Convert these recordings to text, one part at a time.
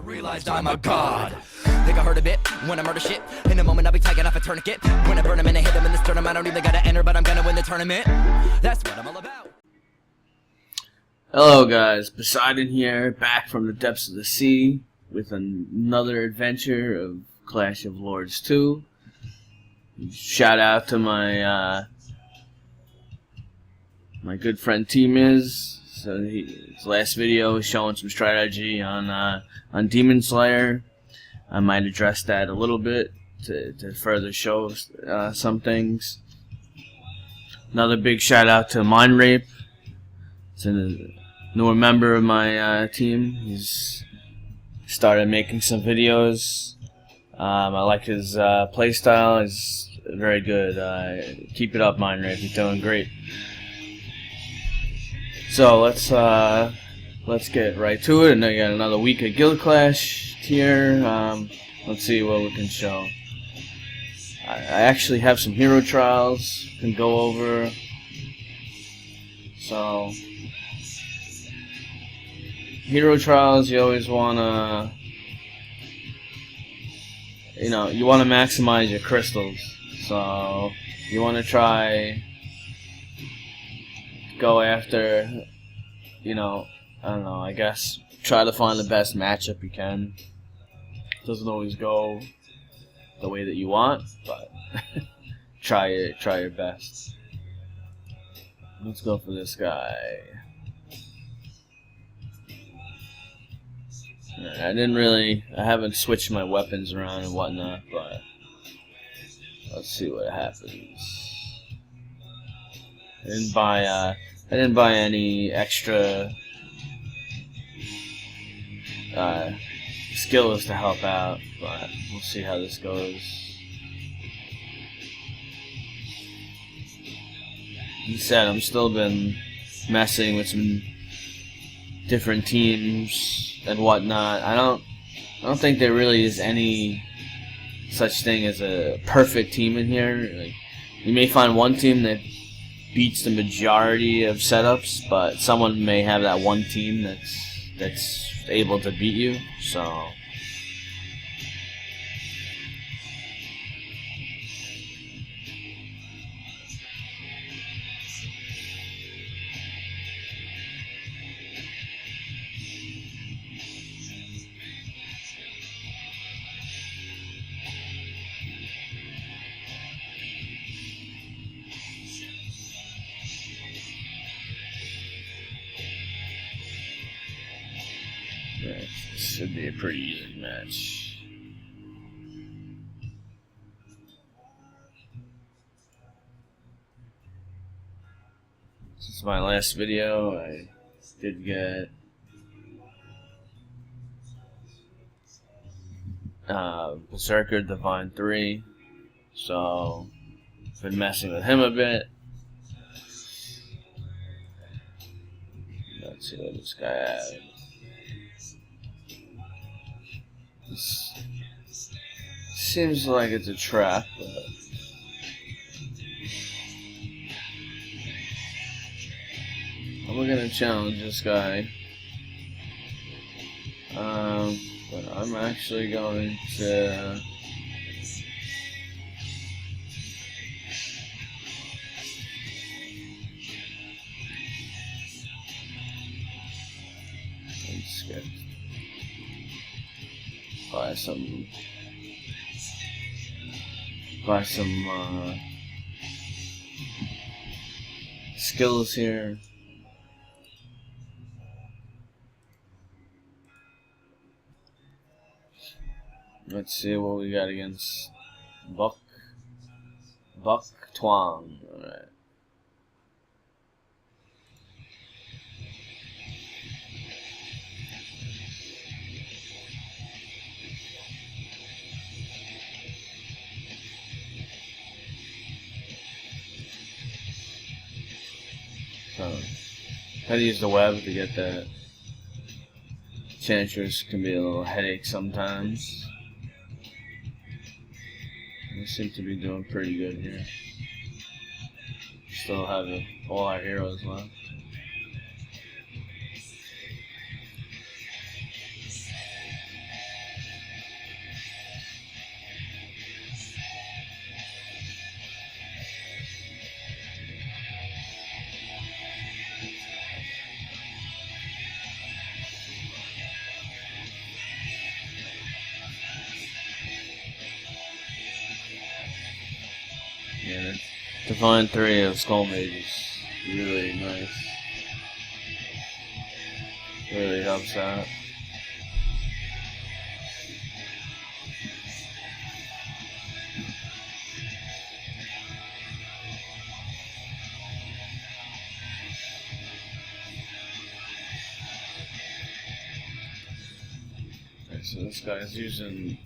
realized I'm a god. Think I heard a bit when I murder shit. In a moment I'll be taking off a tourniquet. When I burn him and I hit him in the sternum, I don't even gotta enter, but I'm gonna win the tournament. That's what I'm all about. Hello guys, Poseidon here, back from the depths of the sea with another adventure of Clash of Lords 2. Shout out to my my good friend T-Miz. So his last video was showing some strategy on Demon Slayer. I might address that a little bit to further show some things. Another big shout out to Mind Rape. It's a newer member of my team. He's started making some videos. I like his playstyle. He's very good. Keep it up, Mind Rape. You're doing great. So let's get right to it. And I got another week of Guild Clash here. Let's see what we can show. I actually have some hero trials can go over. So hero trials, you always wanna, you wanna maximize your crystals. So you wanna try go after, I don't know, I guess try to find the best matchup you can. Doesn't always go the way that you want, but try your best. Let's go for this guy. I haven't switched my weapons around and whatnot, but let's see what happens. I didn't buy any extra skills to help out, but we'll see how this goes. He said I'm still been messing with some different teams and whatnot. I don't think there really is any such thing as a perfect team in here. Like, you may find one team that beats the majority of setups, but someone may have that one team that's able to beat you. So this should be a pretty easy match. Since my last video, I did get Berserker Divine 3, so I've been messing with him a bit. Let's see what this guy has. This seems like it's a trap, but we're gonna challenge this guy. But I'm actually going to let's get buy some skills here. Let's see what we got against Buck Twang. Alright. So, how to use the web to get that. Enchantress can be a little headache sometimes. We seem to be doing pretty good here. Still have all our heroes left. Divine 3 of Skull Mage is really nice. Really helps out. Okay, so this guy's using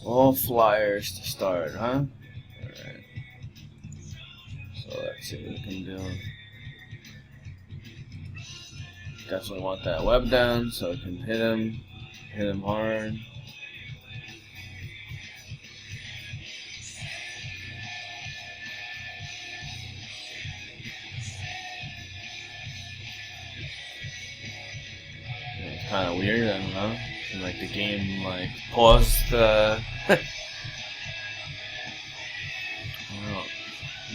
all flyers to start, huh? Alright. So let's see what we can do. Definitely want that web down so I can hit him hard. It's kind of weird, I don't know. And like the game like paused.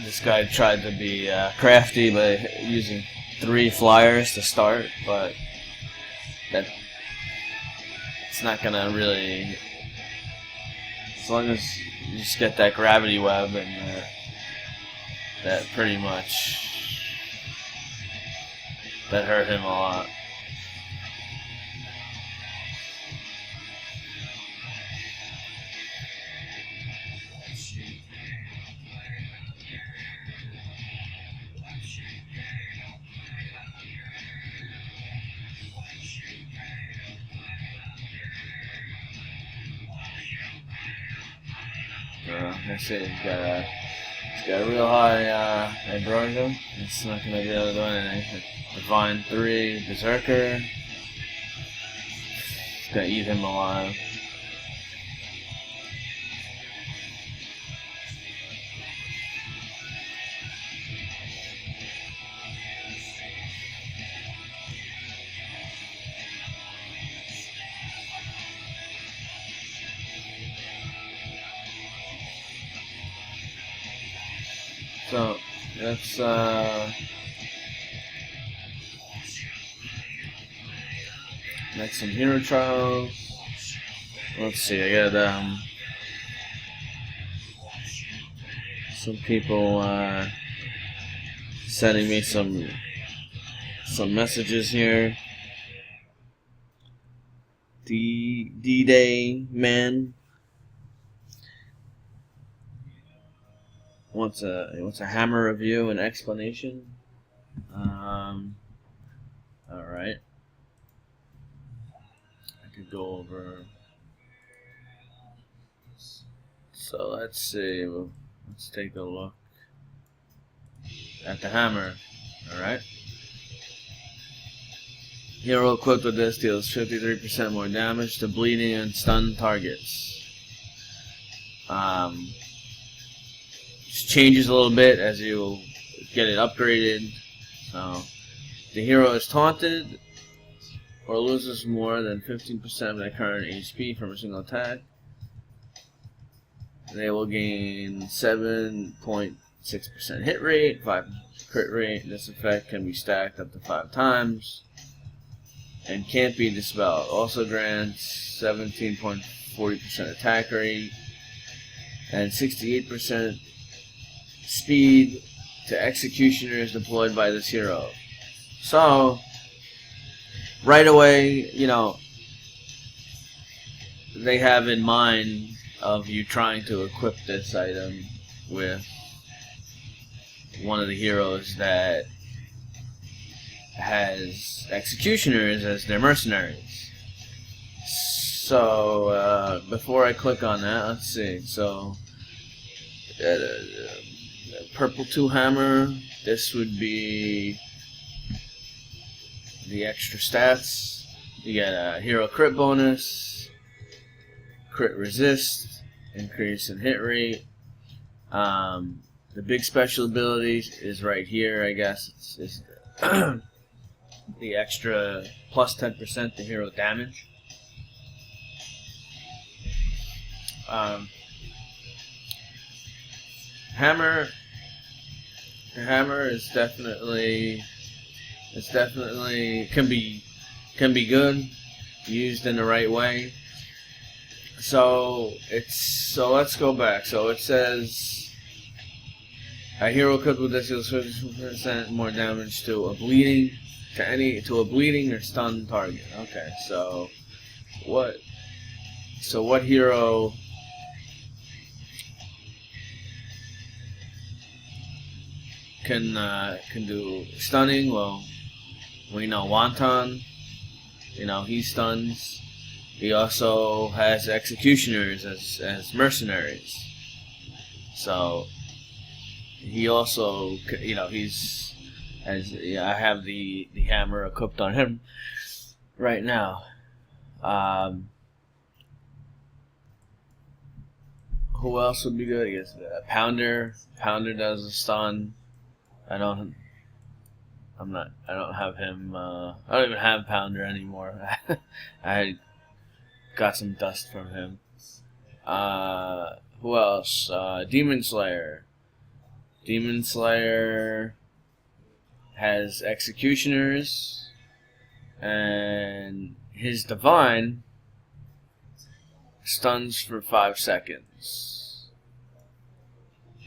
This guy tried to be crafty by using 3 flyers to start, but that it's not gonna really. As long as you just get that gravity web, and that pretty much that hurt him a lot. That's it. He's got a real high Ambrosia. It's not gonna be able to do anything. Divine 3 Berserker. It's gonna eat him alive. So let's next some hero trials. Let's see. I got some people sending me some messages here. D-Day man wants a hammer review and explanation. All right. I could go over. So let's see. Let's take a look at the hammer. All right. Hero equipped with this deals 53% more damage to bleeding and stun targets. Just changes a little bit as you get it upgraded. So the hero is taunted or loses more than 15% of their current HP from a single attack. They will gain 7.6% hit rate, 5 crit rate. This effect can be stacked up to 5 times and can't be dispelled. Also grants 17.40% attack rate and 68% speed to executioners deployed by this hero. So right away, you know, they have in mind of you trying to equip this item with one of the heroes that has executioners as their mercenaries. So before I click on that, let's see. So purple 2 hammer, this would be the extra stats. You get a hero crit bonus, crit resist, increase in hit rate. The big special ability is right here, I guess. It's the extra plus 10% to hero damage. Hammer. The hammer is definitely can be good used in the right way. So let's go back. So it says A hero equipped with this deals 50% more damage to a bleeding or stunned target. Okay, so what hero can do stunning? Well, we know Wonton. You know, he stuns. He also has executioners as mercenaries. So he also, you know, he's I have the hammer equipped on him right now. Who else would be good? I guess Pounder. Pounder does a stun. I don't have him. I don't even have Pounder anymore. I got some dust from him. Who else? Demon Slayer. Demon Slayer has executioners, and his divine stuns for 5 seconds,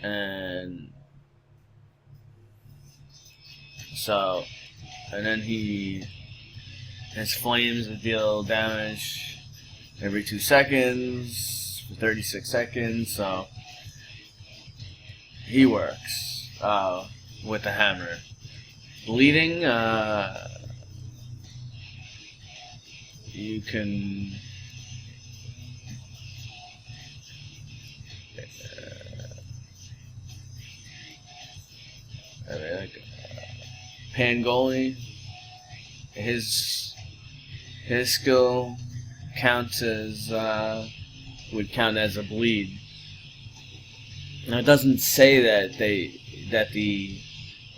and so, and then his flames that deal damage every 2 seconds for 36 seconds. So he works with the hammer. Bleeding, you can Pangoli. His skill counts as would count as a bleed. Now it doesn't say that the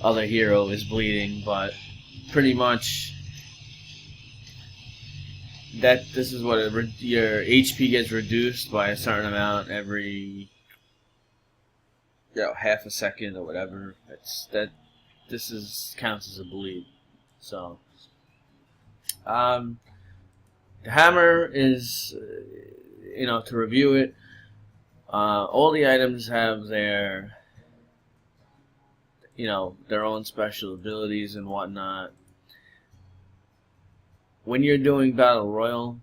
other hero is bleeding, but pretty much that this is what your HP gets reduced by a certain amount every half a second or whatever. This counts as a bleed. So the hammer is to review it. All the items have their own special abilities and whatnot. When you're doing Battle Royal,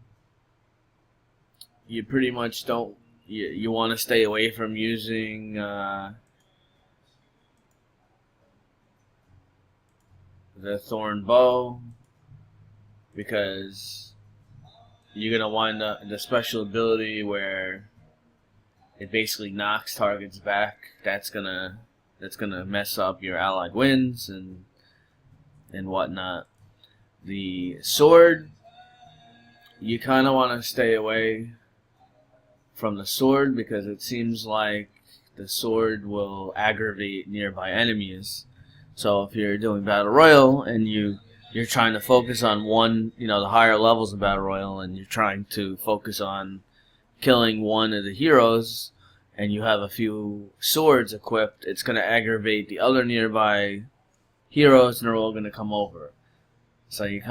you pretty much don't. You want to stay away from using the Thorn Bow, because you're gonna wind up the special ability where it basically knocks targets back. That's gonna mess up your allied wins and whatnot. The sword, you kind of want to stay away from the sword because it seems like the sword will aggravate nearby enemies. So if you're doing Battle Royale and you're trying to focus on one, the higher levels of Battle Royale, and you're trying to focus on killing one of the heroes, and you have a few swords equipped, it's going to aggravate the other nearby heroes, and they're all going to come over. So you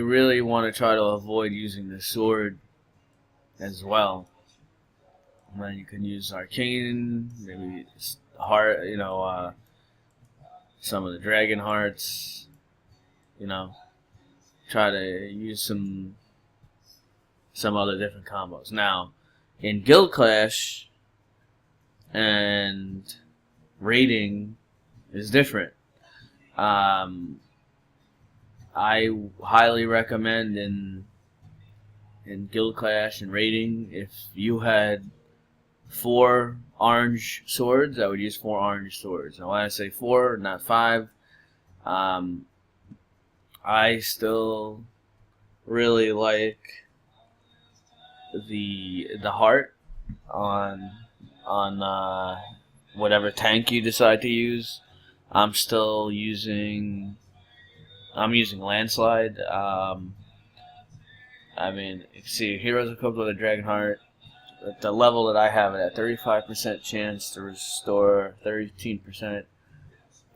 really want to try to avoid using the sword as well. And then you can use arcane, maybe heart, some of the dragon hearts. Try to use some other different combos. Now, in Guild Clash and raiding is different. I highly recommend in Guild Clash and raiding, if you had 4 orange swords, I would use 4 orange swords. Now, when I say 4, not 5, I still really like the heart on whatever tank you decide to use. I'm using Landslide. See, heroes equipped with a dragon heart. At the level that I have it at, 35% chance to restore 13%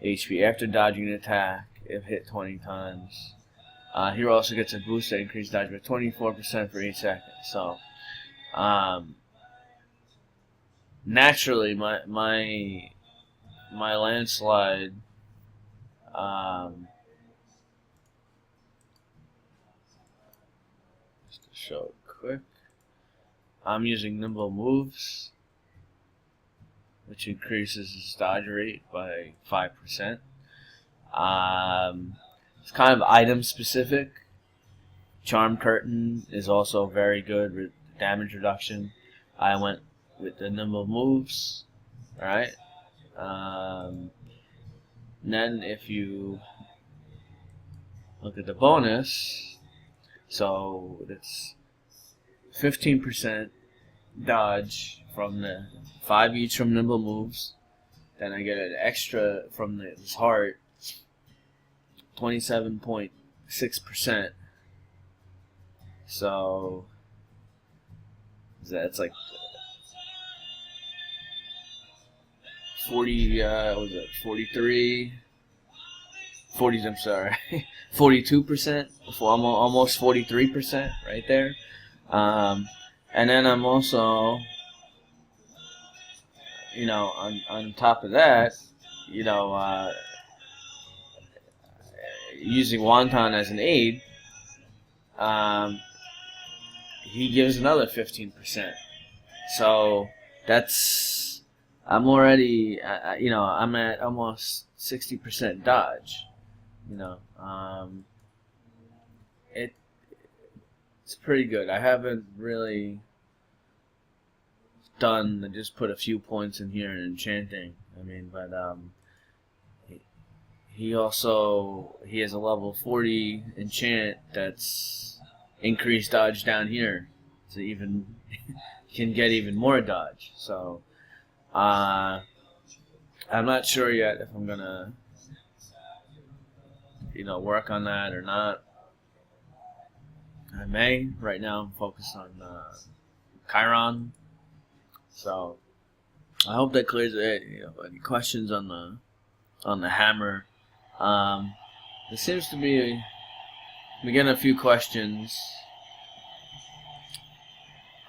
HP after dodging an attack if hit 20 times. Hero also gets a boost that increases dodge by 24% for 8 seconds. So, naturally my landslide, just to show it quick, I'm using nimble moves, which increases his dodge rate by 5%. It's kind of item specific. Charm Curtain is also very good with damage reduction. I went with the nimble moves. Alright. Then if you look at the bonus, so it's 15% dodge from the 5 each from nimble moves. Then I get an extra from this heart, 27.6%. So that's like 40, what was it, 43, 40, I'm sorry, 42%, almost 43% right there. And then I'm also, on top of that, using Wonton as an aid, he gives another 15%. So that's, I'm already, I'm at almost 60% dodge. It's pretty good. I haven't really done, just put a few points in here in enchanting. But he has a level 40 enchant that's increased dodge down here, so even can get even more dodge. So I'm not sure yet if I'm gonna work on that or not. I may. Right now I'm focused on Chiron. So I hope that clears it. Any questions on the hammer? There seems to be we getting a few questions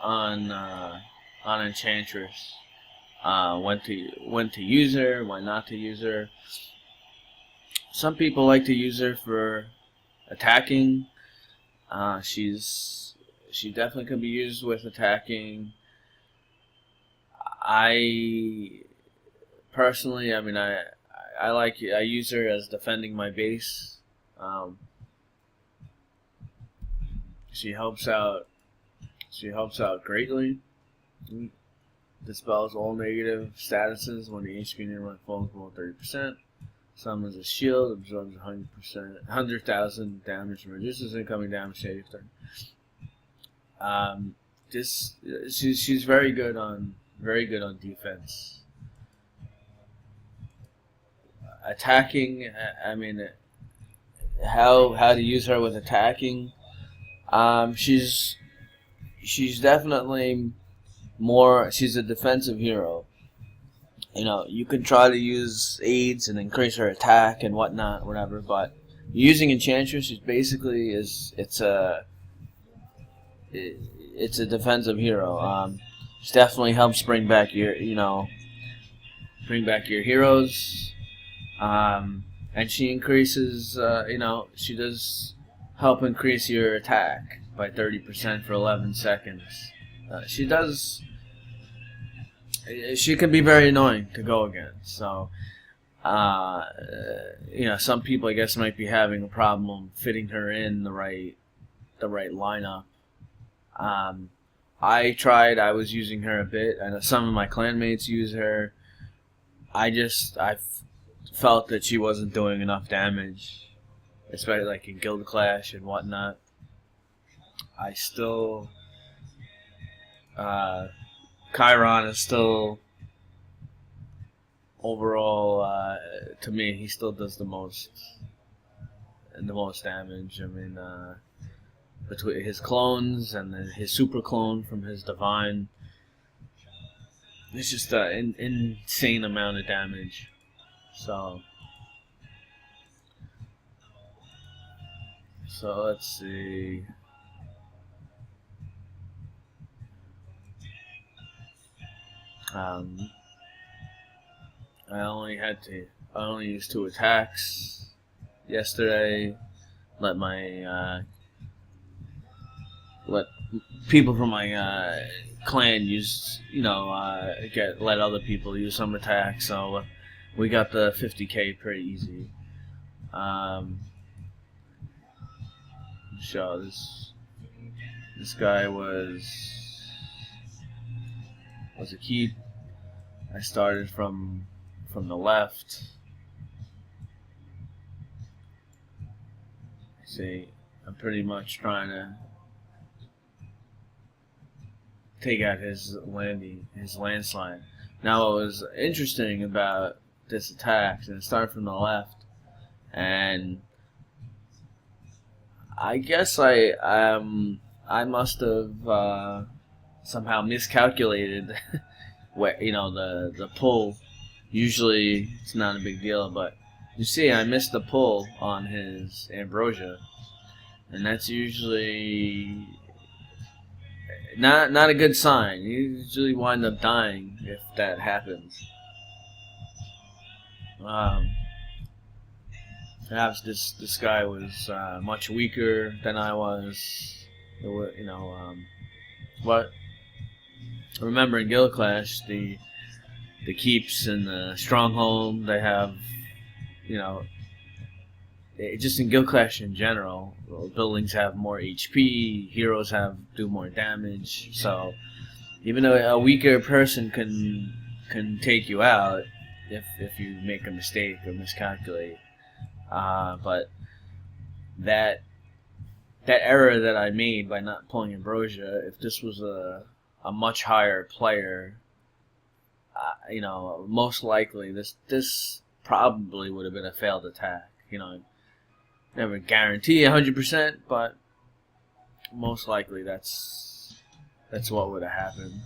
on Enchantress. When to use her, when not to use her. Some people like to use her for attacking. She definitely can be used with attacking. I personally, I use her as defending my base. She helps out greatly. Dispels all negative statuses when the HP nearby falls below 30%. Summons a shield, absorbs 100,000 damage, and reduces incoming damage to 80%. She's very good on defense. Attacking, how to use her with attacking. She's definitely more. She's a defensive hero. You can try to use aids and increase her attack and whatnot, whatever. But using Enchantress is basically it's a defensive hero. She definitely helps bring back your heroes. And she increases. She does help increase your attack by 30% for 11 seconds. She can be very annoying to go against. So, some people I guess might be having a problem fitting her in the right lineup. I tried. I was using her a bit. I know some of my clanmates use her. I felt that she wasn't doing enough damage, especially like in Guild Clash and whatnot. I still. Chiron is still overall to me he still does the most damage. Between his clones and his super clone from his divine, it's just an insane amount of damage. So let's see. Um, I only used 2 attacks yesterday. Let people from my clan use, let other people use some attacks. So we got the 50k pretty easy. So this guy was a keep. I started from the left. See, I'm pretty much trying to take out his landslide. Now, what was interesting about this attack, and it started from the left, and I guess I must have somehow miscalculated what the pull. Usually it's not a big deal, but you see, I missed the pull on his ambrosia, and that's usually not a good sign. You usually wind up dying if that happens. Perhaps this guy was much weaker than I was. But remember in Guild Clash, the keeps and the stronghold, they have, just in Guild Clash in general, buildings have more HP, heroes do more damage. So even though a weaker person can take you out if you make a mistake or miscalculate, but that error that I made by not pulling ambrosia, if this was a much higher player, most likely this probably would have been a failed attack. Never guarantee 100%, but most likely that's what would have happened.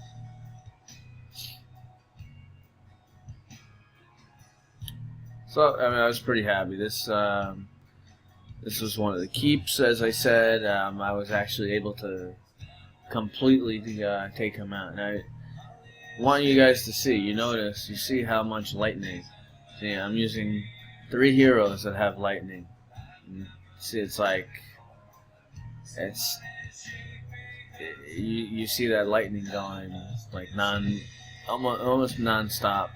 So I was pretty happy. This was one of the keeps, as I said. I was actually able to completely take him out, and I want you guys to see. You see how much lightning. See, I'm using 3 heroes that have lightning. See, it's like you see that lightning going like almost non-stop.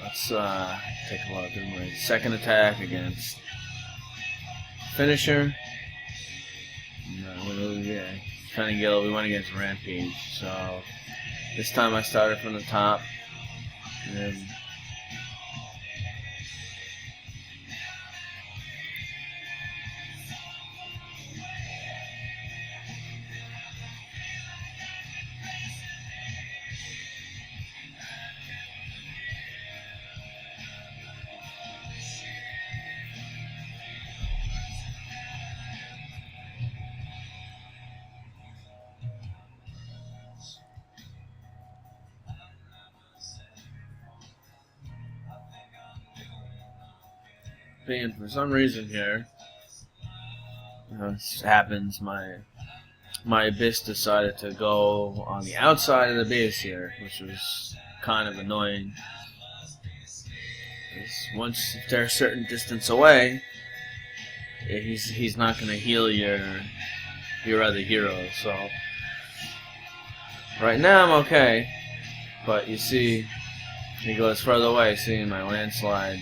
Let's take a look at my second attack against finisher. Cunning Guild, we went against Rampage, so this time I started from the top. And for some reason here, this happens, my Abyss decided to go on the outside of the base here, which was kind of annoying. Once if they're a certain distance away, he's not going to heal your other heroes. So right now I'm okay, but you see, he goes further away. See, my landslide.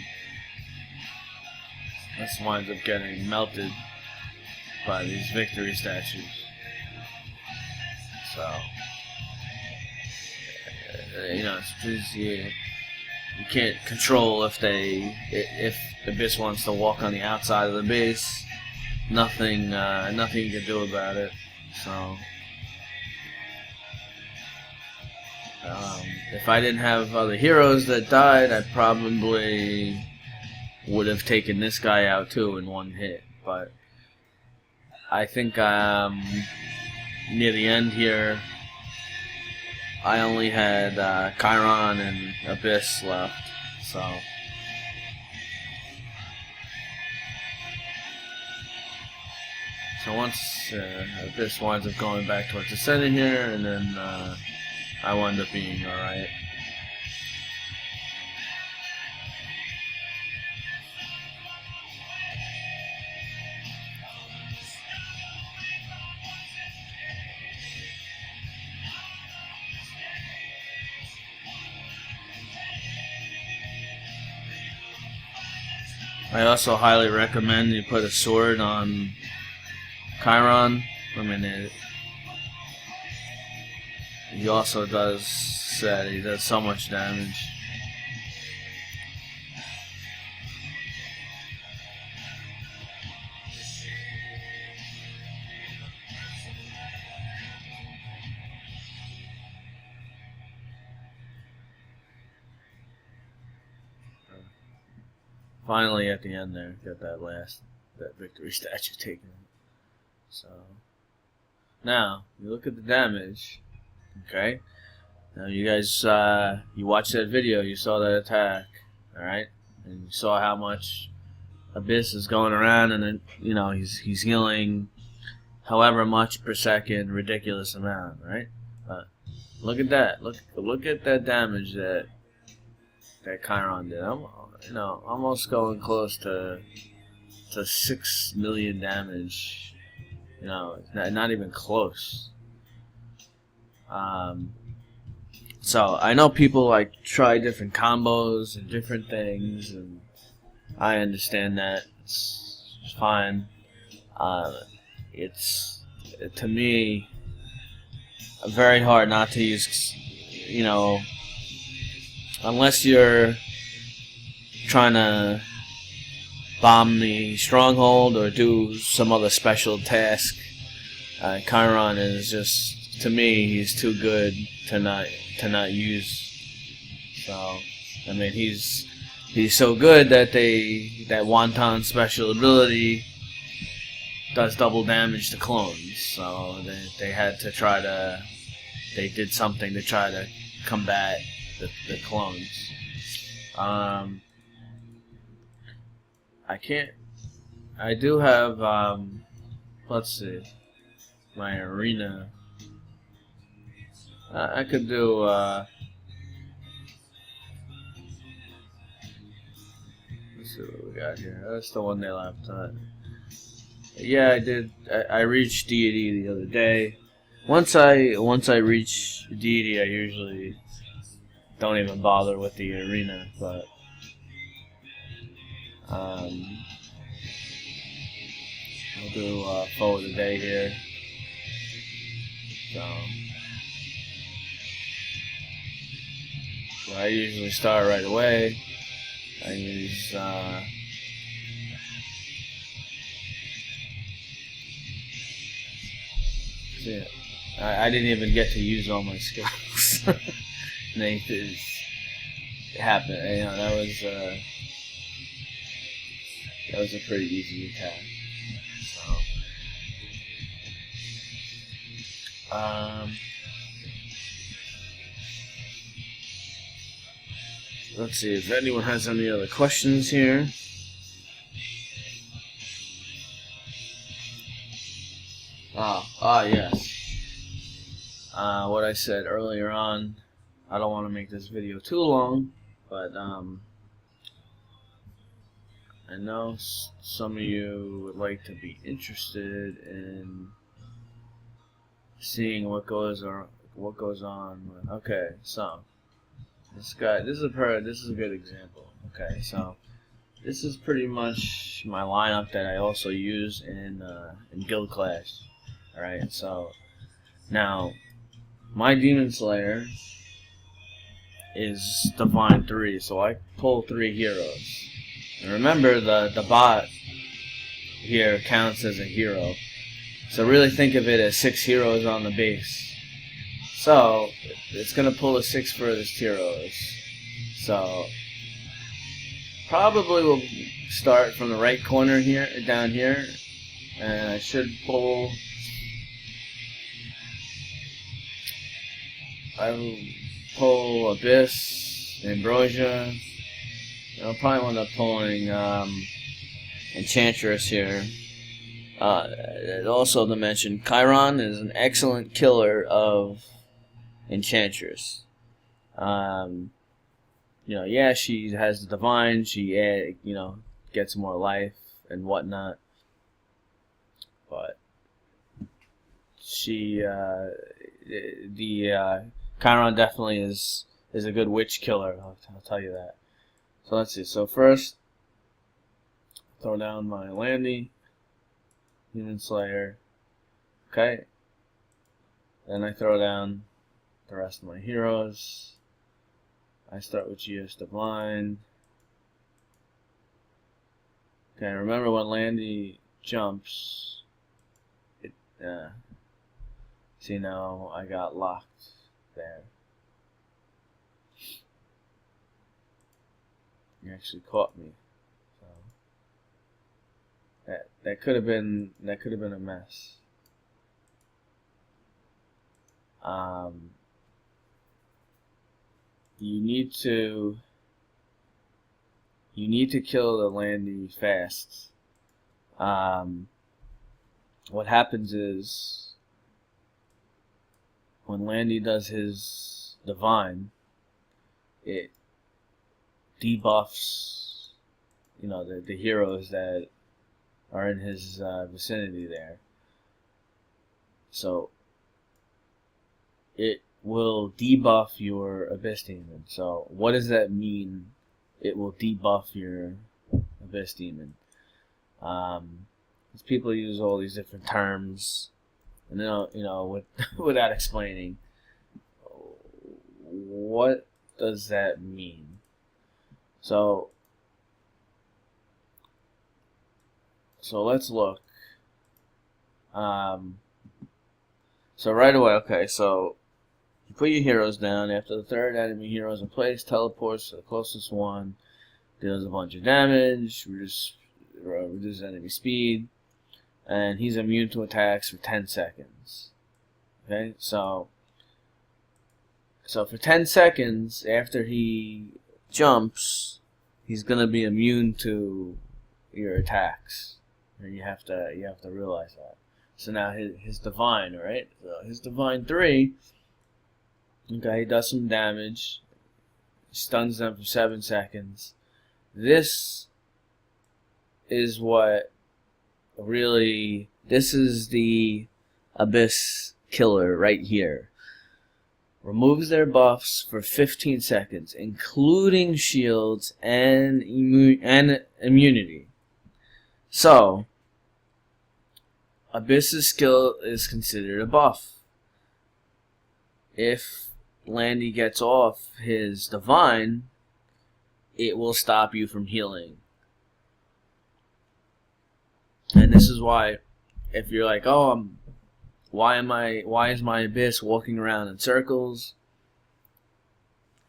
This winds up getting melted by these victory statues. So, it's just, you can't control if Abyss wants to walk on the outside of the base. Nothing you can do about it. So, if I didn't have other heroes that died, I probably would have taken this guy out too in one hit, but I think near the end here I only had Chiron and Abyss left, so So once this winds up going back towards the center here, and then I wind up being alright. I also highly recommend you put a sword on Chiron. I mean, he also does that. He does so much damage. Finally, at the end there, got that victory statue taken. So now you look at the damage. Okay. Now you guys, you watched that video. You saw that attack. All right, and you saw how much Abyss is going around, and then he's healing, however much per second, ridiculous amount. Right. Look at that. Look at that damage that Chiron did. Almost going close to 6 million damage. Not even close. So I know people try different combos and different things, and I understand that. It's fine. It's to me very hard not to use. Unless you're trying to bomb the stronghold or do some other special task, Chiron is just, to me, he's too good to not use. So I mean, he's so good that that Wonton special ability does double damage to clones. So they had to they did something to try to combat the clones. I do have, let's see, my arena. I could do, let's see what we got here. That's the one they left on. Yeah, I did. I reached deity the other day. Once I reach deity, I usually don't even bother with the arena, but I'll do foe of the day here. So I usually start right away. I use see, I didn't even get to use all my skills. It happened. That was a pretty easy attack. So, let's see if anyone has any other questions here. Yes. What I said earlier on, I don't want to make this video too long, but I know some of you would like to be interested in seeing what goes on. Okay, so this is a good example. Okay, so this is pretty much my lineup that I also use in Guild Clash. All right, so now my Demon Slayer is Divine 3, so I pull 3 heroes. And remember, the bot here counts as a hero. So really think of it as 6 heroes on the base. So it's going to pull the 6 furthest heroes. So probably we'll start from the right corner here, down here. And I should pull... I will pull Abyss, Ambrosia. I'll probably end up pulling Enchantress here. Also to mention, Chiron is an excellent killer of Enchantress. Yeah, she has the divine. She, gets more life and whatnot. But Chiron definitely is a good witch killer. I'll tell you that. So let's see. So first, throw down my Landy, Demon Slayer. Okay. Then I throw down the rest of my heroes. I start with GS Divine. Okay, remember when Landy jumps, see now I got locked there. You actually caught me. So that could have been a mess. You need to kill the Landy fast. What happens is when Landy does his divine, it debuffs, the heroes that are in his vicinity there. So it will debuff your Abyss Demon. So what does that mean? It will debuff your Abyss Demon. Because people use all these different terms, and without explaining, what does that mean? So let's look. So right away, okay, so you put your heroes down. After the third enemy hero is in place, teleports to the closest one, deals a bunch of damage, reduces enemy speed, and he's immune to attacks for 10 seconds. Okay, so for 10 seconds after he jumps, he's gonna be immune to your attacks, and you have to realize that. So now his divine, right? So his divine 3. Okay, he does some damage, stuns them for 7 seconds. This is this is the Abyss killer right here. Removes their buffs for 15 seconds, including shields and immunity. So, Abyss's skill is considered a buff. If Landy gets off his divine, it will stop you from healing. And this is why, if you're like, oh, why is my Abyss walking around in circles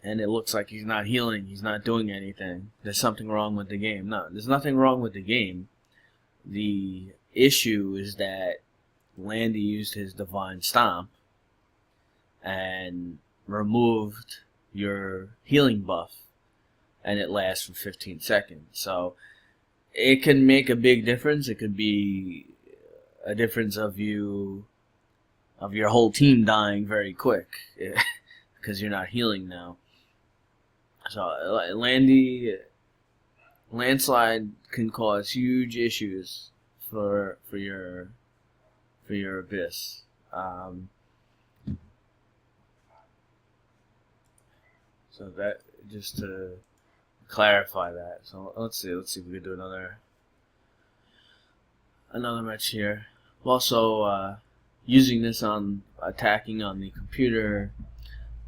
and it looks like he's not healing, he's not doing anything, there's something wrong with the game. No, there's nothing wrong with the game. The issue is that Landy used his divine stomp and removed your healing buff, and it lasts for 15 seconds. So it can make a big difference. It could be a difference of your whole team dying very quick because you're not healing now. So Landslide can cause huge issues for your Abyss. So that, just to clarify that. So let's see if we can do another match here. Also, using this on attacking on the computer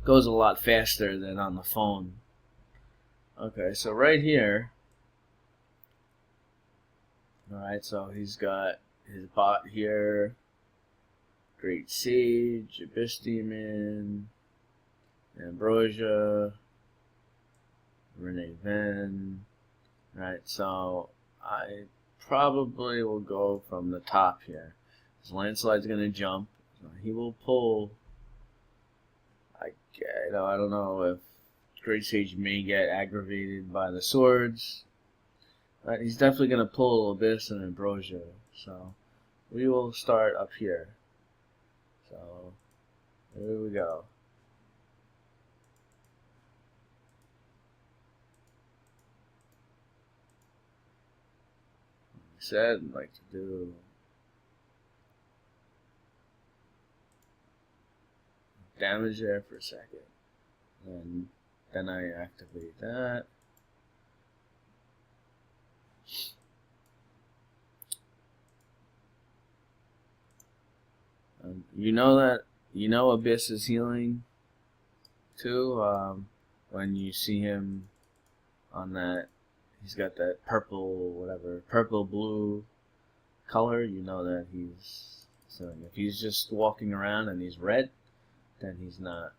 goes a lot faster than on the phone. Okay, so right here, alright, so he's got his bot here, Great Sage, Abyss Demon, Ambrosia, Renee Ven. Right, so I probably will go from the top here. So Landslide's gonna jump. So he will pull. I don't know if Great Sage may get aggravated by the swords. But he's definitely gonna pull Abyss and Ambrosia. So we will start up here. So here we go. Said I'd like to do damage there for a second, and then I activate that. You know Abyss is healing too. When you see him on that, he's got that purple blue color. You know that he's healing. If he's just walking around and he's red, then he's not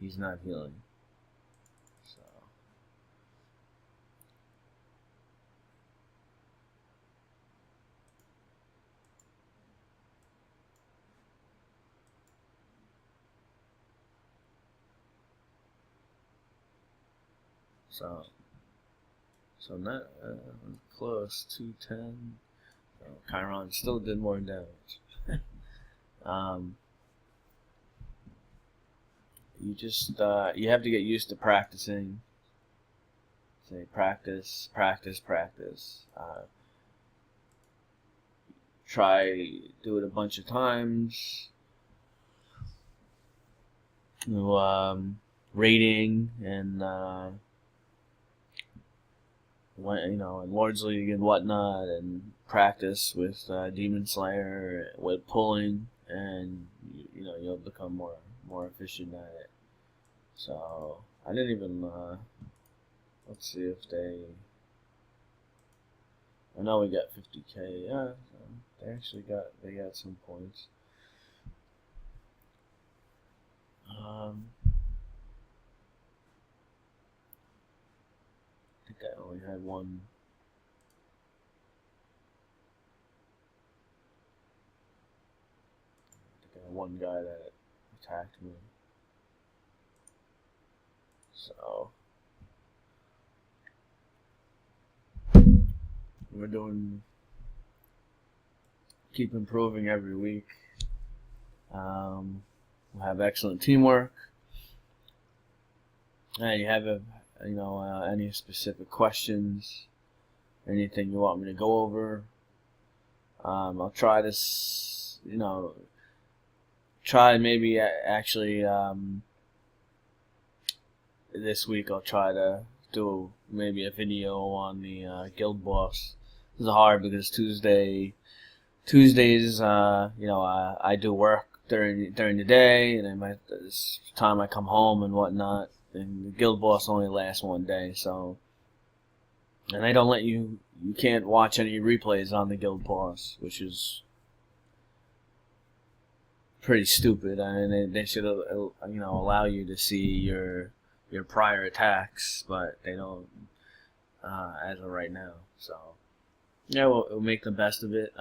healing. So not close. 210. So Chiron still did more damage. You just you have to get used to practicing. Say practice. Try do it a bunch of times. Rating and and Lord's League and whatnot, and practice with Demon Slayer with pulling, and you'll become more efficient at it. So I didn't even let's see if I know we got 50k. Yeah, they actually got some points. I think I only had one. I think I had one guy that attacked me. So keep improving every week. We have excellent teamwork. And you have any specific questions, anything you want me to go over, I'll try this. Try maybe actually this week I'll try to do maybe a video on the guild boss. This is hard because Tuesdays I do work during the day, and then this time I come home and whatnot, and the guild boss only lasts one day. So, and they don't let you can't watch any replays on the guild boss, which is pretty stupid. I mean, they should allow you to see your prior attacks, but they don't as of right now. So yeah, we'll make the best of it.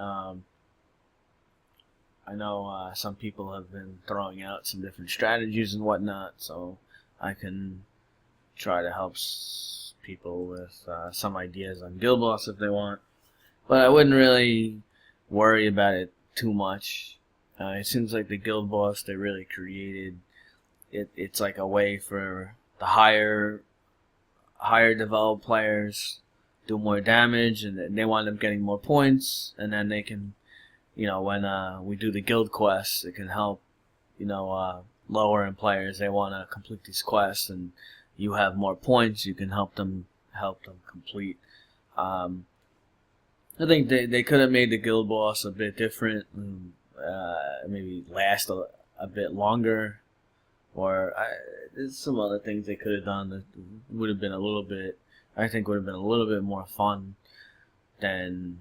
I know some people have been throwing out some different strategies and whatnot, so I can try to help people with some ideas on Guild Boss if they want. But I wouldn't really worry about it too much. It seems like the Guild Boss they really created, it's like a way for the higher developed players do more damage, and they wind up getting more points, and then they can, when we do the guild quests, it can help, lower end players. They want to complete these quests, and you have more points. You can help them complete. I think they could have made the guild boss a bit different, maybe last a bit longer, or there's some other things they could have done that would have been a little bit more fun than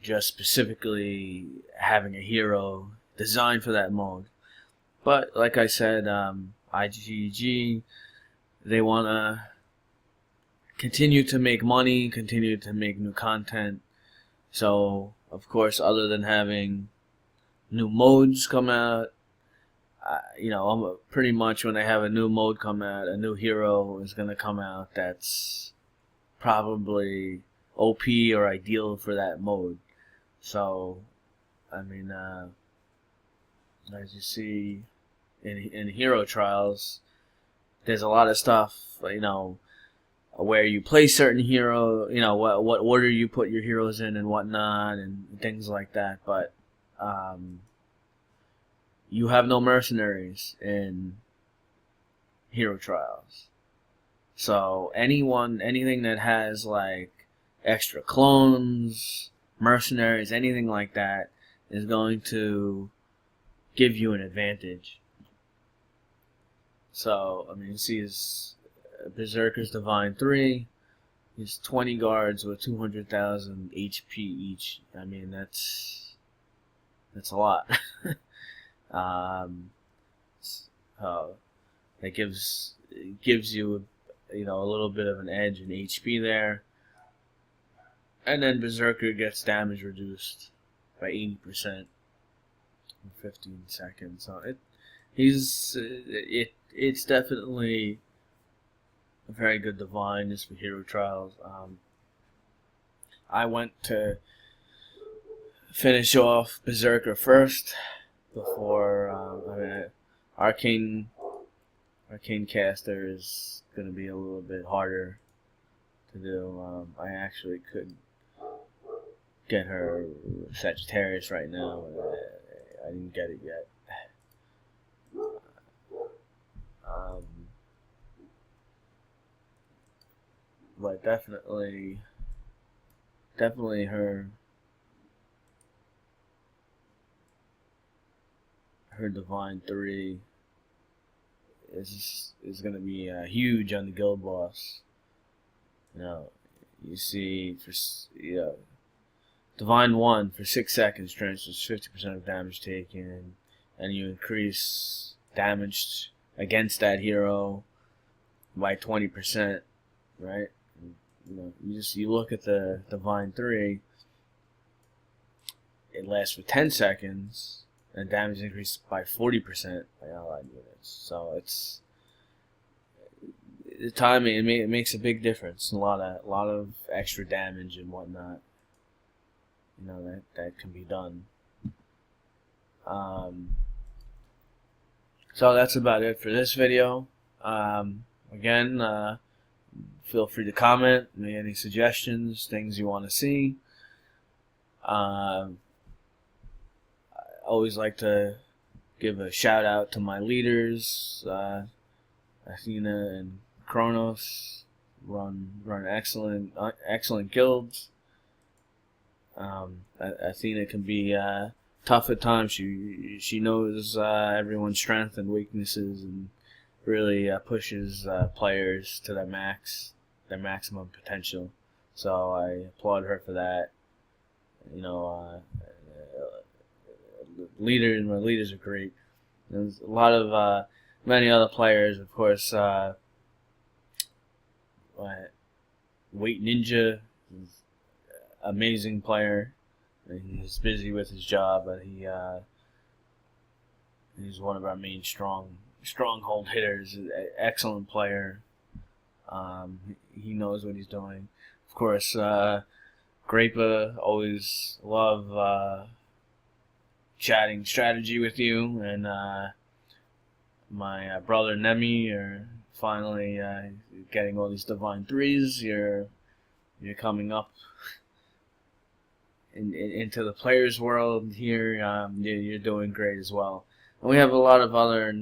just specifically having a hero designed for that mode. But like I said, IGG, they want to continue to make money, continue to make new content. So, of course, other than having new modes come out, I'm pretty much when they have a new mode come out, a new hero is going to come out that's probably OP or ideal for that mode. So I mean, as you see in hero trials, there's a lot of stuff, where you play certain hero, what order you put your heroes in and whatnot, and things like that. But you have no mercenaries in hero trials. So anything that has like extra clones, mercenaries, anything like that is going to give you an advantage. So, I mean, you see his Berserker's Divine 3, he's 20 guards with 200,000 HP each. I mean, that's a lot. That gives you, a little bit of an edge in HP there. And then Berserker gets damage reduced by 80% in 15 seconds. So it's definitely a very good divine just for hero trials. I went to finish off Berserker first before Arcane Caster is going to be a little bit harder to do. I actually could get her Sagittarius right now. I didn't get it yet. But definitely her Divine 3 is going to be huge on the guild boss. You see, Divine 1 for 6 seconds transfers 50% of damage taken, and you increase damage against that hero by 20%, right? You look at the Divine 3, it lasts for 10 seconds, and damage increased by 40% by allied units. So it's the timing. It makes a big difference. A lot of extra damage and whatnot. That can be done. So that's about it for this video. Again, feel free to comment, make any suggestions, things you want to see. I always like to give a shout out to my leaders, Athena and Kronos. Run excellent guilds. Athena can be tough at times. She knows everyone's strengths and weaknesses, and really pushes players to their maximum potential. So I applaud her for that. My leaders are great. There's a lot of many other players, of course. Wait Ninja, amazing player. He's busy with his job, but he's one of our main stronghold hitters. Excellent player. He knows what he's doing. Of course, Grape, always love chatting strategy with you, and my brother Nemi are finally getting all these Divine 3s. You're coming up into the players world here. You're doing great as well. And we have a lot of other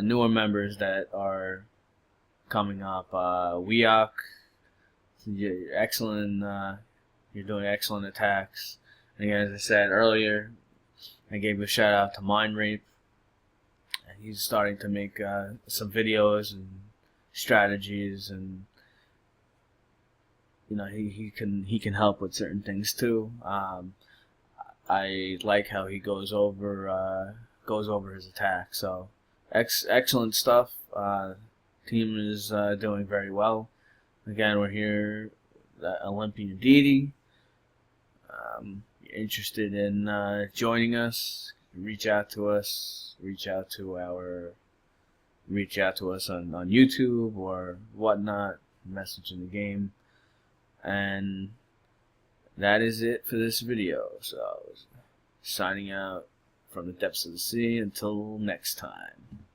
newer members that are coming up. Weok, you're excellent. You're doing excellent attacks. And again, as I said earlier, I gave a shout out to Mind Rape. He's starting to make some videos and strategies, and he can help with certain things too. I like how he goes over his attack. So excellent stuff. Team is doing very well. Again, we're here at Olympian Deity. You're interested in joining us? Reach out to us. Reach out to us on YouTube or whatnot. Message in the game. And that is it for this video. So signing out from the depths of the sea. Until next time.